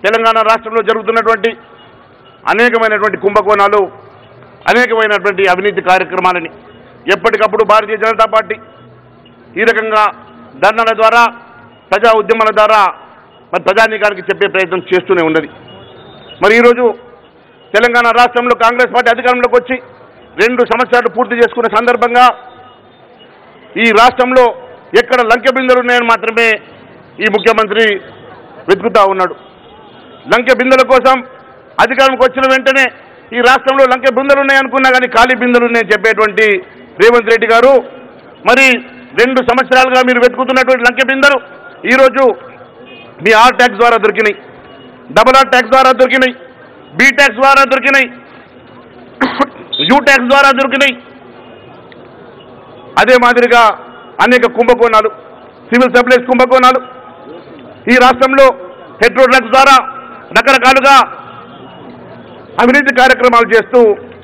తెలంగాణ రాష్ట్రంలో జరుగుతున్నటువంటి అనేకమైనటువంటి కుంభకోణాలు, అనేకమైనటువంటి అవినీతి కార్యక్రమాలని ఎప్పటికప్పుడు భారతీయ జనతా పార్టీ ఈ రకంగా ధర్నాల ద్వారా, ప్రజా ఉద్యమాల ద్వారా మరి ప్రజానీకానికి చెప్పే ప్రయత్నం చేస్తూనే ఉన్నది. మరి ఈరోజు తెలంగాణ రాష్ట్రంలో కాంగ్రెస్ పార్టీ అధికారంలోకి వచ్చి 2 సంవత్సరాలు పూర్తి చేసుకున్న సందర్భంగా ఈ రాష్ట్రంలో ఎక్కడ లంకె బిందెలు ఉన్నాయని మాత్రమే ఈ ముఖ్యమంత్రి వెతుకుతా ఉన్నాడు. లంకె బిందెల కోసం అధికారంకి వచ్చిన వెంటనే ఈ రాష్ట్రంలో లంకె బిందెలు ఉన్నాయనుకున్నా కానీ ఖాళీ బిందెలు ఉన్నాయని చెప్పేటువంటి రేవంత్ రెడ్డి గారు మరి 2 సంవత్సరాలుగా మీరు వెతుకుతున్నటువంటి లంకె బిందెలు ఈరోజు మీ ఆర్ ట్యాక్స్ ద్వారా దొరికినాయి, డబుల్ ఆర్ ట్యాక్స్ ద్వారా దొరికినాయి, బి ట్యాక్స్ ద్వారా దొరికినాయి, యూ ట్యాక్స్ ద్వారా దొరికినాయి. అదే మాదిరిగా అనేక కుంభకోణాలు, సివిల్ సప్లైస్ కుంభకోణాలు ఈ రాష్ట్రంలో హెట్రో డ్రగ్స్ ద్వారా రకరకాలుగా అవినీతి కార్యక్రమాలు చేస్తూ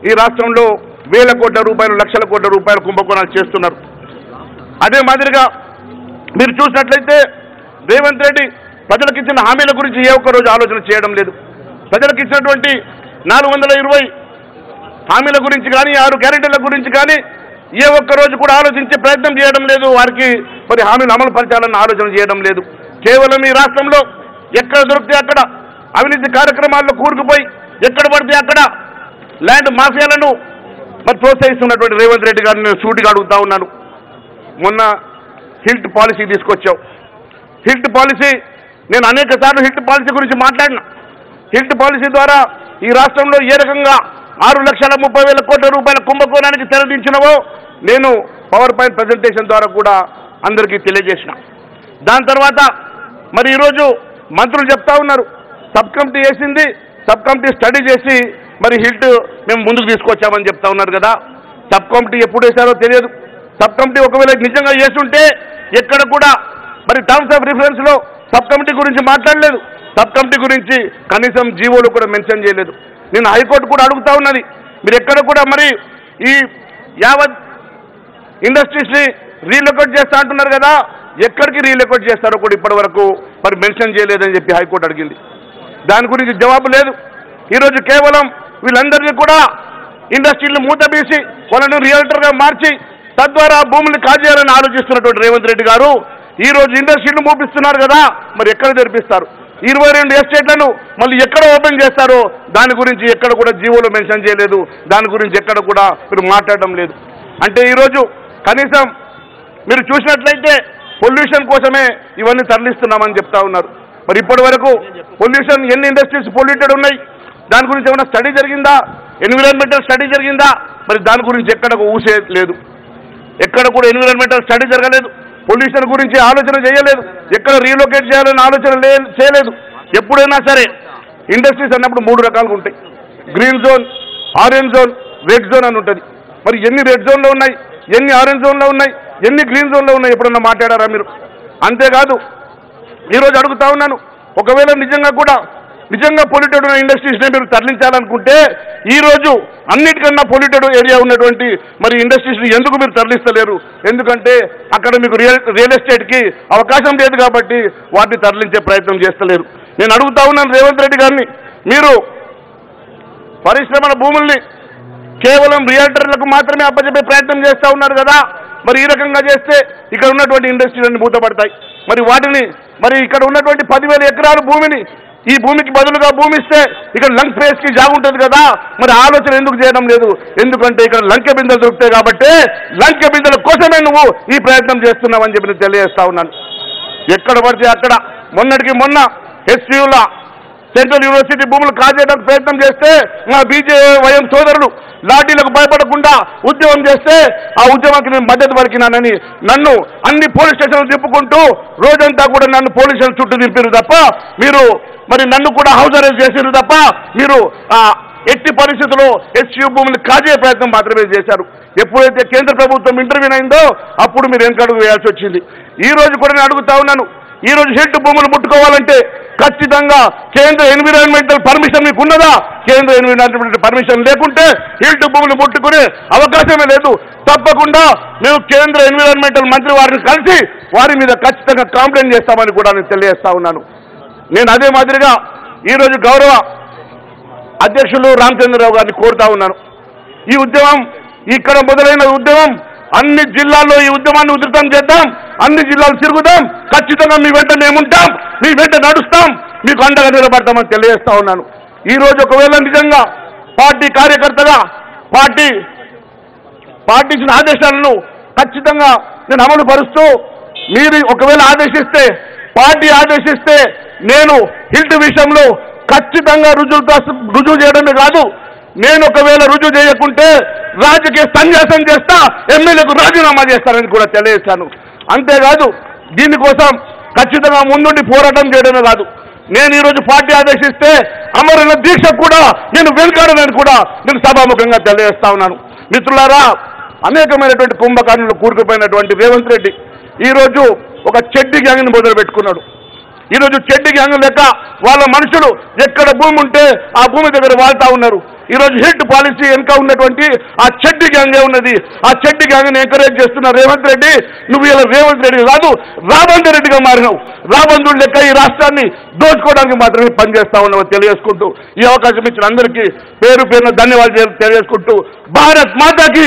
ఈ రాష్ట్రంలో వేల కోట్ల రూపాయలు, లక్షల కోట్ల రూపాయల కుంభకోణాలు చేస్తున్నారు. అదే మాదిరిగా మీరు చూసినట్లయితే రేవంత్ రెడ్డి ప్రజలకు ఇచ్చిన హామీల గురించి ఏ ఒక్క రోజు ఆలోచన చేయడం లేదు. ప్రజలకు ఇచ్చినటువంటి 420 హామీల గురించి కానీ, 6 గ్యారెంటీల గురించి కానీ ఏ ఒక్క రోజు కూడా ఆలోచించే ప్రయత్నం చేయడం లేదు. వారికి మరి హామీలు అమలు పరచాలన్న ఆలోచన చేయడం లేదు. కేవలం ఈ రాష్ట్రంలో ఎక్కడ దొరికితే అక్కడ అవినీతి కార్యక్రమాల్లో కూరుకుపోయి ఎక్కడ పడితే అక్కడ ల్యాండ్ మాఫియాలను మరి ప్రోత్సహిస్తున్నటువంటి రేవంత్ రెడ్డి గారిని నేను సూటిగా అడుగుతా ఉన్నాను. మొన్న హిల్ట్ పాలసీ తీసుకొచ్చావు. హిల్ట్ పాలసీ, నేను అనేక సార్లు హిల్ట్ పాలసీ గురించి మాట్లాడినా. హిల్ట్ పాలసీ ద్వారా ఈ రాష్ట్రంలో ఏ రకంగా 6,30,000 కోట్ల రూపాయల కుంభకోణానికి తెరదించినవో నేను పవర్ పాయింట్ ప్రజెంటేషన్ ద్వారా కూడా అందరికీ తెలియజేసిన. దాని తర్వాత మరి ఈరోజు మంత్రులు చెప్తా ఉన్నారు, సబ్ కమిటీ వేసింది, సబ్ కమిటీ స్టడీ చేసి మరి హిల్ట్ మేము ముందుకు తీసుకొచ్చామని చెప్తా ఉన్నారు కదా. సబ్ కమిటీ ఎప్పుడు వేశారో తెలియదు. సబ్ కమిటీ ఒకవేళ నిజంగా చేస్తుంటే ఎక్కడ కూడా మరి టర్మ్స్ ఆఫ్ రిఫరెన్స్లో సబ్ కమిటీ గురించి మాట్లాడలేదు. సబ్ కమిటీ గురించి కనీసం జీవోలు కూడా మెన్షన్ చేయలేదు. నేను హైకోర్టు కూడా అడుగుతా ఉన్నది, మీరు ఎక్కడ కూడా మరి ఈ యావత్ ఇండస్ట్రీస్ని రీలొకేట్ చేస్తా అంటున్నారు కదా, ఎక్కడికి రీలొకేట్ చేస్తారో కూడా ఇప్పటి వరకు మరి మెన్షన్ చేయలేదని చెప్పి హైకోర్టు అడిగింది. దాని గురించి జవాబు లేదు. ఈరోజు కేవలం వీళ్ళందరినీ కూడా ఇండస్ట్రీలను మూతబీసి వాళ్ళను రియల్టర్గా మార్చి తద్వారా భూములు కాజేయాలని ఆలోచిస్తున్నటువంటి రేవంత్ రెడ్డి గారు ఈరోజు ఇండస్ట్రీలు మూపిస్తున్నారు కదా, మరి ఎక్కడ తెరిపిస్తారు? 22 ఎస్టేట్లను మళ్ళీ ఎక్కడ ఓపెన్ చేస్తారో దాని గురించి ఎక్కడ కూడా జీవోలో మెన్షన్ చేయలేదు. దాని గురించి ఎక్కడ కూడా మీరు మాట్లాడడం లేదు. అంటే ఈరోజు కనీసం మీరు చూసినట్లయితే పొల్యూషన్ కోసమే ఇవన్నీ తరలిస్తున్నామని చెప్తా ఉన్నారు. మరి ఇప్పటి వరకు పొల్యూషన్ ఎన్ని ఇండస్ట్రీస్ పొల్యూటెడ్ ఉన్నాయి, దాని గురించి ఏమైనా స్టడీ జరిగిందా? ఎన్విరాన్మెంటల్ స్టడీ జరిగిందా? మరి దాని గురించి ఎక్కడ ఊసే లేదు. ఎక్కడ కూడా ఎన్విరాన్మెంటల్ స్టడీ జరగలేదు. పొల్యూషన్ గురించి ఆలోచన చేయలేదు. ఎక్కడ రీలొకేట్ చేయాలని ఆలోచన చేయలేదు. ఎప్పుడైనా సరే ఇండస్ట్రీస్ అన్నప్పుడు 3 రకాలుగా ఉంటాయి. Green zone, orange zone, red zone అని ఉంటుంది. మరి ఎన్ని రెడ్ జోన్లో ఉన్నాయి, ఎన్ని ఆరెంజ్ జోన్లో ఉన్నాయి, ఎన్ని గ్రీన్ జోన్లో ఉన్నాయి ఎప్పుడన్నా మాట్లాడారా మీరు? అంతేకాదు ఈరోజు అడుగుతా ఉన్నాను, ఒకవేళ నిజంగా పొల్యూటెడ్ ఉన్న ఇండస్ట్రీస్ని మీరు తరలించాలనుకుంటే ఈరోజు అన్నిటికన్నా పొల్యూటెడ్ ఏరియా ఉన్నటువంటి మరి ఇండస్ట్రీస్ని ఎందుకు మీరు తరలిస్తలేరు? ఎందుకంటే అక్కడ మీకు రియల్ ఎస్టేట్కి అవకాశం లేదు కాబట్టి వాటిని తరలించే ప్రయత్నం చేస్తలేరు. నేను అడుగుతా ఉన్నాను రేవంత్ రెడ్డి గారిని, మీరు పరిశ్రమల భూముల్ని కేవలం రియల్టర్లకు మాత్రమే అప్పచెప్పే ప్రయత్నం చేస్తూ ఉన్నారు కదా. మరి ఈ రకంగా చేస్తే ఇక్కడ ఉన్నటువంటి ఇండస్ట్రీలన్నీ మూతపడతాయి. మరి వాటిని మరి ఇక్కడ ఉన్నటువంటి 10,000 ఎకరాల భూమిని ఈ భూమికి బదులుగా భూమి ఇస్తే ఇక్కడ లంక్ ప్లేస్కి జాగుంటుంది కదా. మరి ఆలోచన ఎందుకు చేయడం లేదు? ఎందుకంటే ఇక్కడ లంకె బిందెలు దొరుకుతాయి కాబట్టి లంకె బిందెల కోసమే నువ్వు ఈ ప్రయత్నం చేస్తున్నావని చెప్పి నేను తెలియజేస్తా ఉన్నాను. ఎక్కడ పడితే అక్కడ మొన్నటికి మొన్న ఎస్పీయూల సెంట్రల్ యూనివర్సిటీ భూములు కాజేయడానికి ప్రయత్నం చేస్తే మా బీజేవైఎం సోదరులు లాఠీలకు భయపడకుండా ఉద్యమం చేస్తే ఆ ఉద్యమానికి నేను మద్దతు పలికినానని నన్ను అన్ని పోలీస్ స్టేషన్లు తిప్పుకుంటూ రోజంతా కూడా నన్ను పోలీస్ స్టేషన్ చుట్టూ దింపారు తప్ప మీరు మరి నన్ను కూడా హౌస్ అరెస్ట్ చేసారు తప్ప మీరు ఎట్టి పరిస్థితుల్లో ఎస్యూ భూములు కాజే ప్రయత్నం మాత్రమే చేశారు. ఎప్పుడైతే కేంద్ర ప్రభుత్వం ఇంటర్వ్యూన్ అయిందో అప్పుడు మీరు వెనకడుగు వేయాల్సి వచ్చింది. ఈ రోజు కూడా నేను అడుగుతా ఉన్నాను, ఈ రోజు హిల్ట్ భూములు ముట్టుకోవాలంటే ఖచ్చితంగా కేంద్ర ఎన్విరాన్మెంటల్ పర్మిషన్ మీకు ఉన్నదా? కేంద్ర ఎన్విరాన్మెంటల్ పర్మిషన్ లేకుంటే హిల్ట్ భూములు ముట్టుకునే అవకాశమే లేదు. తప్పకుండా మేము కేంద్ర ఎన్విరాన్మెంటల్ మంత్రి వారిని కలిసి వారి మీద ఖచ్చితంగా కంప్లైంట్ చేస్తామని కూడా నేను తెలియజేస్తా ఉన్నాను. నేను అదే మాదిరిగా ఈరోజు గౌరవ అధ్యక్షులు రామచంద్రరావు గారిని కోరుతా ఉన్నాను. ఈ ఉద్యమం ఇక్కడ మొదలైన ఉద్యమం అన్ని జిల్లాల్లో ఈ ఉద్యమాన్ని ఉధృతం చేద్దాం, అన్ని జిల్లాలు తిరుగుదాం, ఖచ్చితంగా మీ వెంట మేముంటాం, మీ వెంట నడుస్తాం, మీకు అండగా నిలబడతామని తెలియజేస్తా ఉన్నాను. ఈ రోజు ఒకవేళ నిజంగా పార్టీ కార్యకర్తగా పార్టీ ఇచ్చిన ఆదేశాలను ఖచ్చితంగా నేను అమలు పరుస్తూ మీరు ఒకవేళ పార్టీ ఆదేశిస్తే నేను హిల్ట్ విషయంలో ఖచ్చితంగా రుజువు చేయడమే కాదు, నేను ఒకవేళ రుజువు చేయకుంటే రాజకీయ సన్యాసం చేస్తా, ఎమ్మెల్యేకు రాజీనామా చేస్తానని కూడా తెలియజేస్తాను. అంతేకాదు దీనికోసం ఖచ్చితంగా ముందుండి పోరాటం చేయడమే కాదు, నేను ఈరోజు పార్టీ ఆదేశిస్తే అమరణ దీక్ష కూడా నేను వెనుకాడనని కూడా నేను సభాముఖంగా తెలియజేస్తా ఉన్నాను. మిత్రులారా, అనేకమైనటువంటి కుంభకర్ణులు కూరుకుపోయినటువంటి రేవంత్ రెడ్డి ఈరోజు ఒక చెడ్డి గ్యాంగ్ని మొదలు పెట్టుకున్నాడు. ఈరోజు చెడ్డి గ్యాంగ్ లెక్క వాళ్ళ మనుషులు ఎక్కడ భూమి ఉంటే ఆ భూమి దగ్గర వాళ్తా ఉన్నారు. ఈరోజు హిట్ పాలసీ వెనుక ఉన్నటువంటి ఆ చెడ్డి గ్యాంగే ఉన్నది. ఆ చెడ్డి గ్యాంగ్ని ఎంకరేజ్ చేస్తున్న రేవంత్ రెడ్డి, నువ్వు ఇలా రేవంత్ రెడ్డి కాదు రాబందు రెడ్డిగా మారినావు. రాబందుడు లెక్క ఈ రాష్ట్రాన్ని దోచుకోవడానికి మాత్రమే పనిచేస్తా ఉన్నావు తెలియజేసుకుంటూ ఈ అవకాశం ఇచ్చిన అందరికీ పేరు పేరున ధన్యవాదాలు తెలియజేసుకుంటూ భారత్ మాతాకి